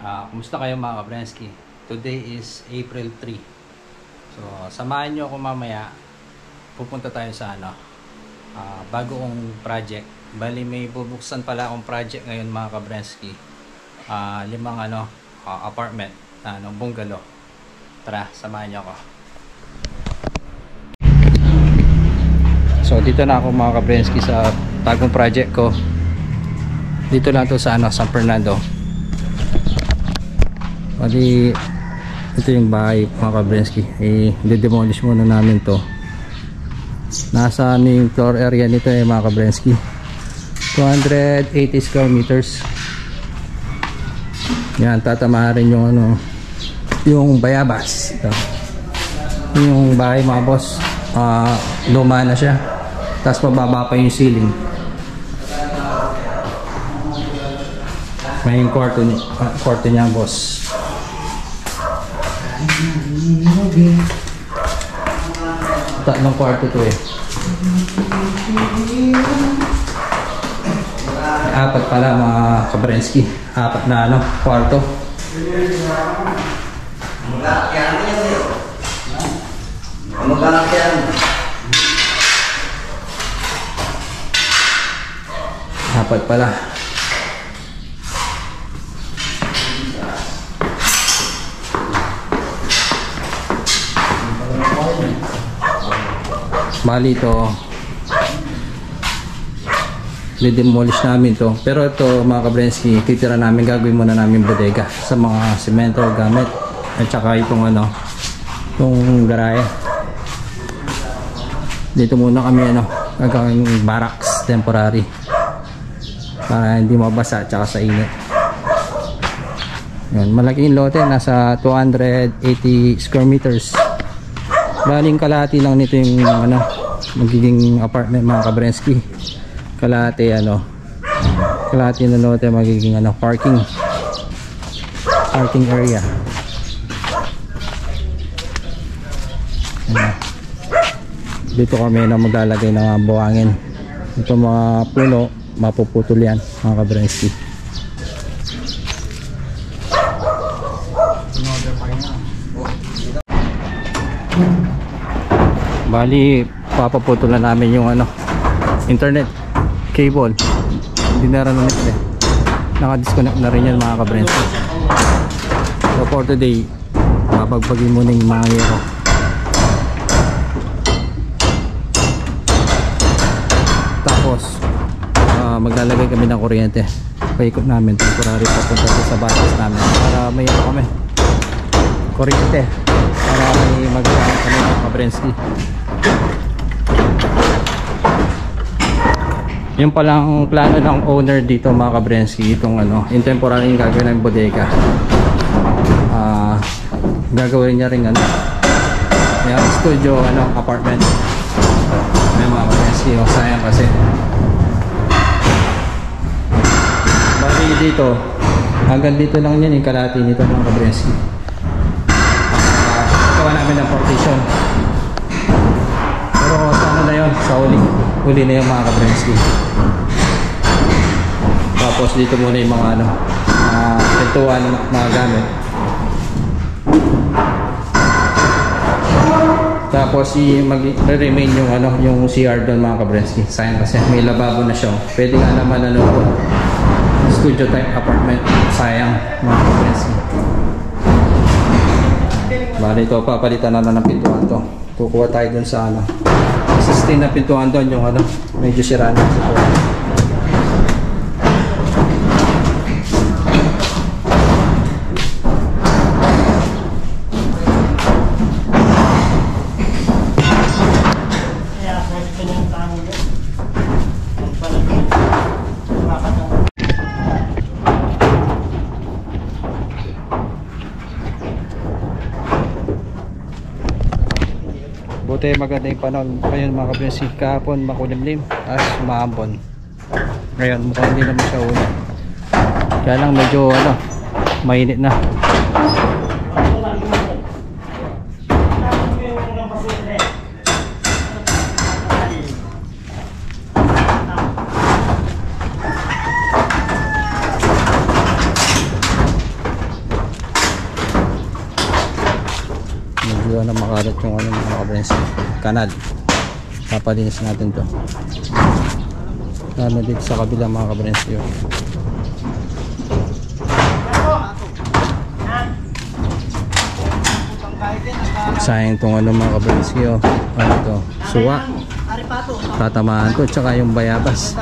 Kumusta kayo mga Kabrensky? Today is April 3. So, samahan nyo ako mamaya. Pupunta tayo sa bagong project. Bali may bubuksan pala akong project ngayon mga Kabrensky. 5 apartment bungalow. Tara, samahan nyo ako. So, dito na ako mga Kabrensky sa bagong project ko. Dito lang to sa San Fernando. Bali, ito yung bahay mga Kabrensky. I-demolish muna namin to. Nasa yung floor area nito mga Kabrensky, 280 square meters. Yan, tatamarin yung yung bayabas. Ito yung bahay mga boss. Luma na siya, tapos mababa pa yung ceiling. May kwarto niya boss. Tatlong kwarto to Apat pala mga Kabrensky. Apat na kwarto. Apat pala. Bali ito, i-demolish namin to. Pero ito mga Kabrensky, titira namin, gagawin muna namin bodega sa mga semento gamit. At saka itong itong garahe. Dito muna kami gagawin barracks temporary para hindi mabasa at saka sa init. Yan, malaking lote, nasa 280 square meters. Baling kalahati lang nito yung magiging apartment mga Kabrensky. Kalahati kalahati na lote magiging parking area. Dito kami maglalagay ng mga buhangin. Ito mga puno, mapuputol yan mga Kabrensky. Bali, papaputulan namin yung internet cable. Hindi na rin naka-disconnect na rin yan mga Kabrensky. So for today, babagbagin muna yung mga yero. Tapos maglalagay kami ng kuryente. Paikot namin temporary papunta sa batas namin para may kami kuryente, para may magkakaroon kami ng Kabrensky. Yung palang plano ng owner dito mga Kabrensky, itong yung temporary yung gagawin ng bodega. Gagawin niya rin yung studio apartment. May mga Kabrensky, sayang kasi. Bali dito, hanggang dito lang yan yung kalahati nito mga Kabrensky. Gawa namin ng partition. Pero sa na yun, sa huli na yung mga Kabrensky. Tapos dito muna yung mga pintuan na gamit. Tapos mag-remain yung CR doon mga Kabrensky. Sayang kasi may lababo na siya. Pwede nga naman studio type apartment. Sayang mga Kabrensky. Bali ito, papalitan na ng pintuan to. Kukuha tayo dun sa sustain na pintuan doon, yung medyo sira na siguro. Buti maganda yung panahon ngayon mga Kabrensky. Kahapon makulimlim, tapos maambon. Ngayon mukhang hindi naman siya ulan. Kaya lang medyo mainit na. ayaw na makalat yung ano mga kabrensky, kanal. Papalinis natin to. Lalo dito sa kabila mga kabrensky. Sayang itong ano mga kabrensky, ano to, suwa. Tatamaan to, tsaka yung bayabas.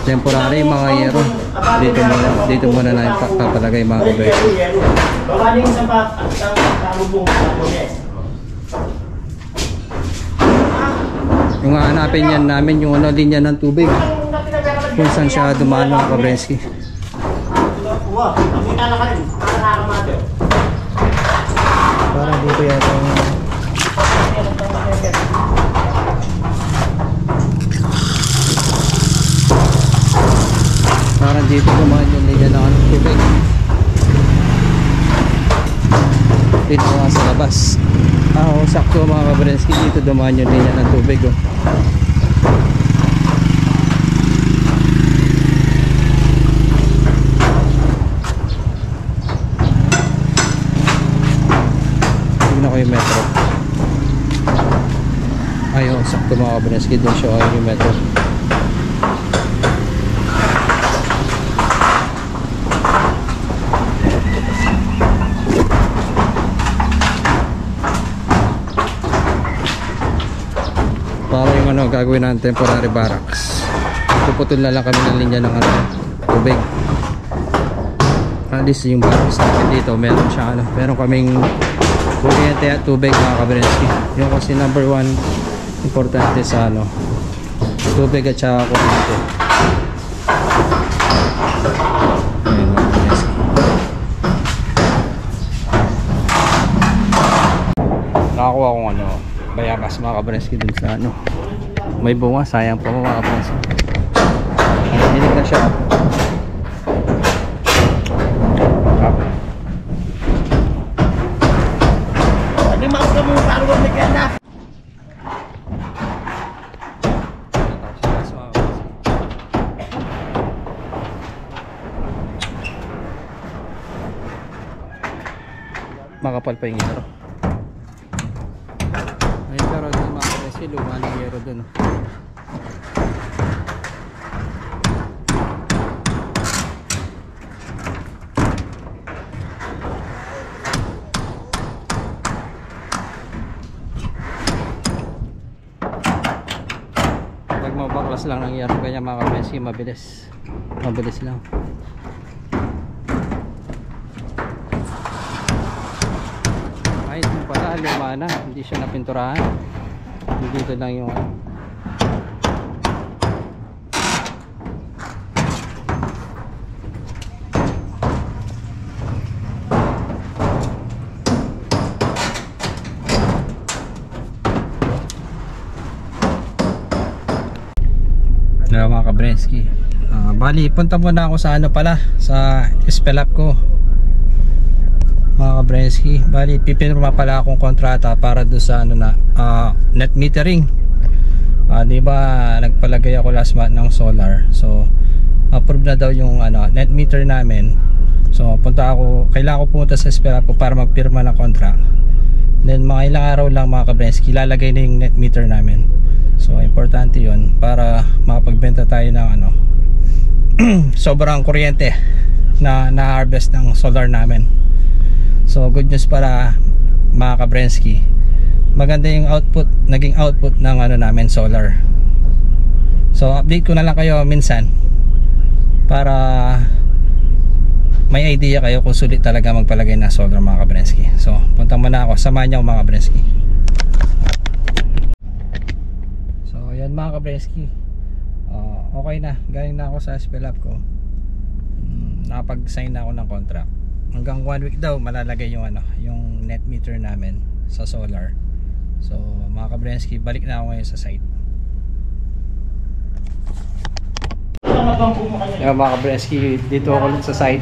Temporary mga yero. Dito muna na papalagay mga kabrensky. Yung hanapin yan namin yung ano, linya ng tubig kung saan siya dumaan mga kabrensky. Parang dito yata parang dito dumaan yung linya ng tubig. Dito nga sa labas. Sakto mga kabrensky, dito dumaan yung linya ng tubig. Tignan ko yung metro. Sakto mga kabrensky, doon siya yung metro. Para yung ano, gagawin ng temporary barracks. Puputol na lang kami ng linya ng ano, tubig. At least yung barracks natin dito, meron siya ano, meron kaming kuryente at tubig mga kabrensky. Yung kasi number one importante sa ano, tubig at saka kuryente. Ayan mga kabrensky. Nakakuha akong ano, bayabas mga kabrensky dun sa ano, may bunga, sayang po mga kabrensky. Hinig na siya. Ano yung mga mo para wag naganda? Makapal pa yung yero. Pero doon mga kabrensky, luma ng yero doon. Pag mabaklas lang ng yero kanya mga kabrensky, mabilis lang. Ay, ito pala, luma na, hindi siya napinturahan. Dito lang yung mga kabrensky. Bali, punta muna ako sa ano pala, sa spell up ko mga kabrensky. Bali, pipirma pala akong kontrata para do sa ano na, net metering. Diba nagpalagay ako last month ng solar, so approve na daw yung ano, net meter namin. So kailangan ko pumunta sa spell up ko para magpirma ng contract. Then mga ilang araw lang mga kabrensky, lalagay na yung net meter namin. So importante yun para makapagbenta tayo ng ano sobrang kuryente na harvest ng solar namin. So good news para mga kabrensky, maganda yung naging output ng ano namin, solar. So update ko na lang kayo minsan para may idea kayo kung sulit talaga magpalagay ng solar mga kabrensky. So punta muna ako, samahan niyo mga kabrensky. Yan mga kabrensky, okay na, galing na ako sa spell up ko. Nakapag-sign na ako ng contract. Hanggang 1 week daw malalagay yung ano, yung net meter namin sa solar. So mga kabrensky, balik na ako ngayon sa site. Kaya mga kabreski, dito ako ulit sa site.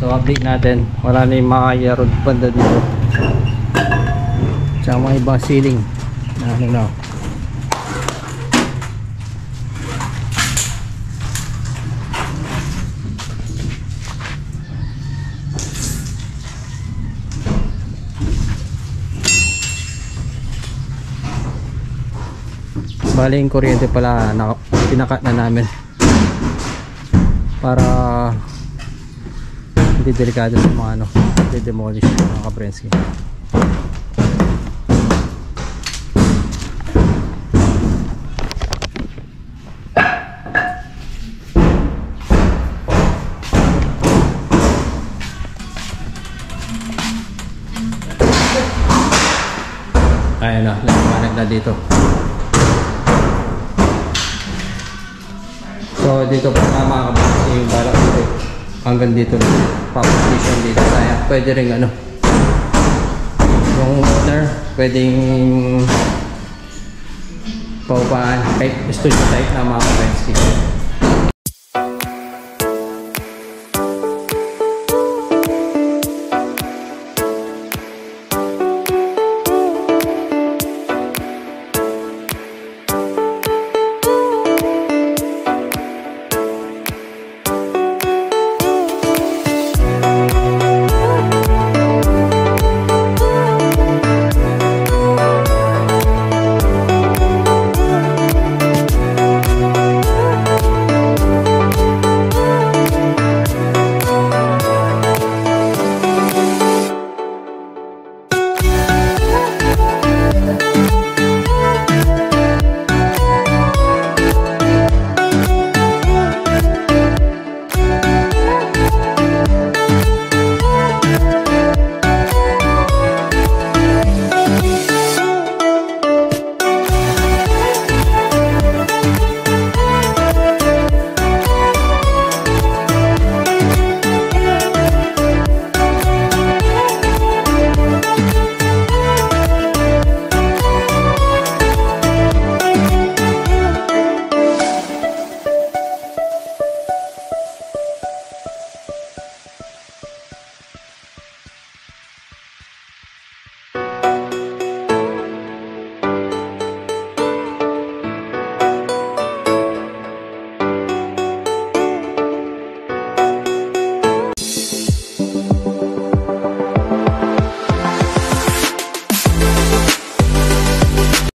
So update natin, wala na yung mga yarod banda dito. Tsaka mga ibang ceiling na ano na. Bali yung kuryente pala pinakat na namin para hindi delikado sa mga ano, demolish mga kabrenski. Ayun na, nagpanag na dito. So dito po na mga kabreski yung balak dito hanggang dito na proposition dito. Kaya pwede rin ano, yung owner pwedeng paupaan type, studio type na mga kabreski.